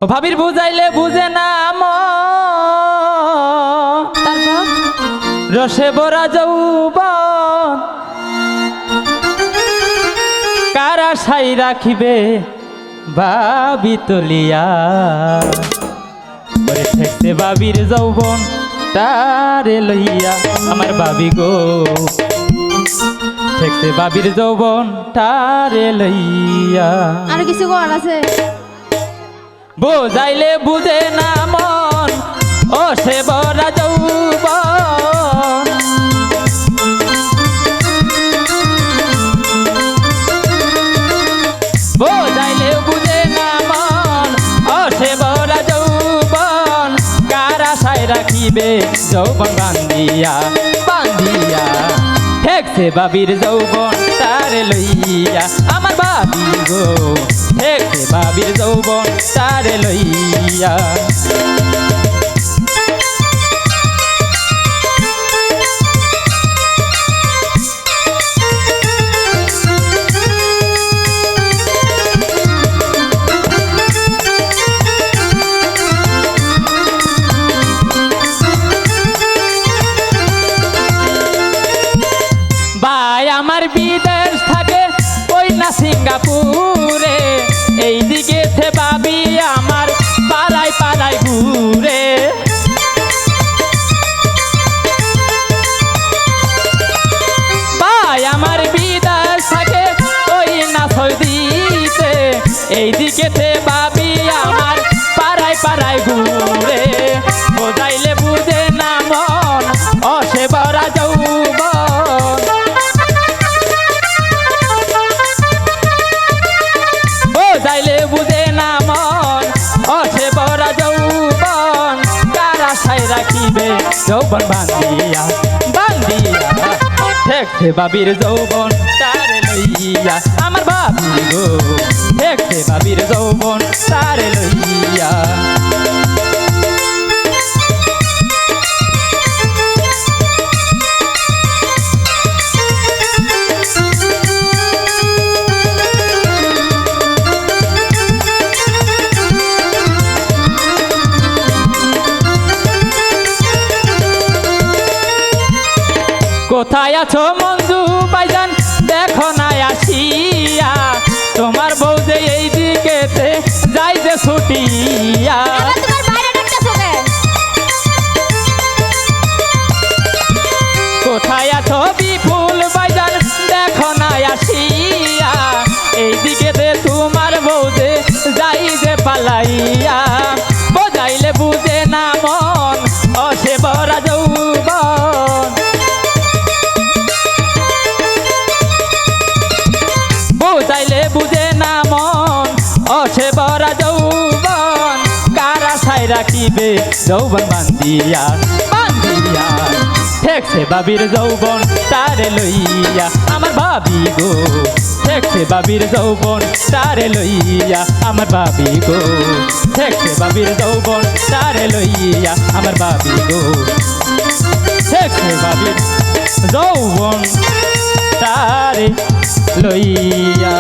ও ভাবির বুঝাইলে বুঝে না তারপর রসে ভরা যৌবন কারা সাই রাখিবে ভাবি তলিয়া ওরে ঠেকতে ভাবির যৌবন তারে লইয়া আমার ভাবি গো ঠেকতে ভাবির যৌবন তারে লইয়া। আর কিছু করার আছে? বুঝাইলে বুঝে না মন ও সে ভরা যৌবন বুঝাইলে বুঝে না মন ও সে ভরা যৌবন কারা সাই রাখিবে যৌবন বান্ধিয়া বান্ধিয়া ঠেকছে বাবির যৌবন তার লইয়া আমার বাবি গো ঠেকছে বাবির যৌবন তার লইয়া। ভাই আমার বিদেশ থাকে ওই না সিঙ্গাপুরে এই দিকে ভাবি আমার পাড়ায় পাড়ায় ঘুরে ভাই আমার বিদেশ থাকে ওই না সৌদিতে এই দিকে ভাবি আমার পাড়ায় পাড়ায় ঘুরে বোঝাইলে বুঝে না মন অসে ভরা যৌবন বোঝাইলে বুঝে না মন অসে ভরা যৌবন কারা সাই রাখিবে যৌবন বান্ধিয়া বান্ধিয়া ঠেকছে বাবির যৌবন তার লইয়া আমার বাবি গো ঠেকছে বাবির যৌবন তার লইয়া। কোথায় আছো মঞ্জু ভাইজান দেখো না আসিয়া তোমার বউ যে এই দিকেতে যাই যে ছুটিয়া তোমার বাইরে ডাকতেছো কেন? কোথায় আছো বিপুল ভাইজান দেখো না আসিয়া এই দিকেতে তোমার বউ যে যাই যে পালাইয়া বোঝাইলে বুঝে না মন অসে ভরা যৌবন বুঝাইলে বুঝে না মন অসে ভরা যৌবন কারা সাই রাখিবে যৌবন বান্ধিয়া বান্ধিয়া ঠেকছে বাবির যৌবন তারে লইয়া আমার বাবি গো ঠেকছে বাবির যৌবন তারে লইয়া আমার বাবি গো ঠেকছে বাবির যৌবন তারে লইয়া আমার বাবি গো ঠেকছে বাবির যৌবন তারে লইয়া।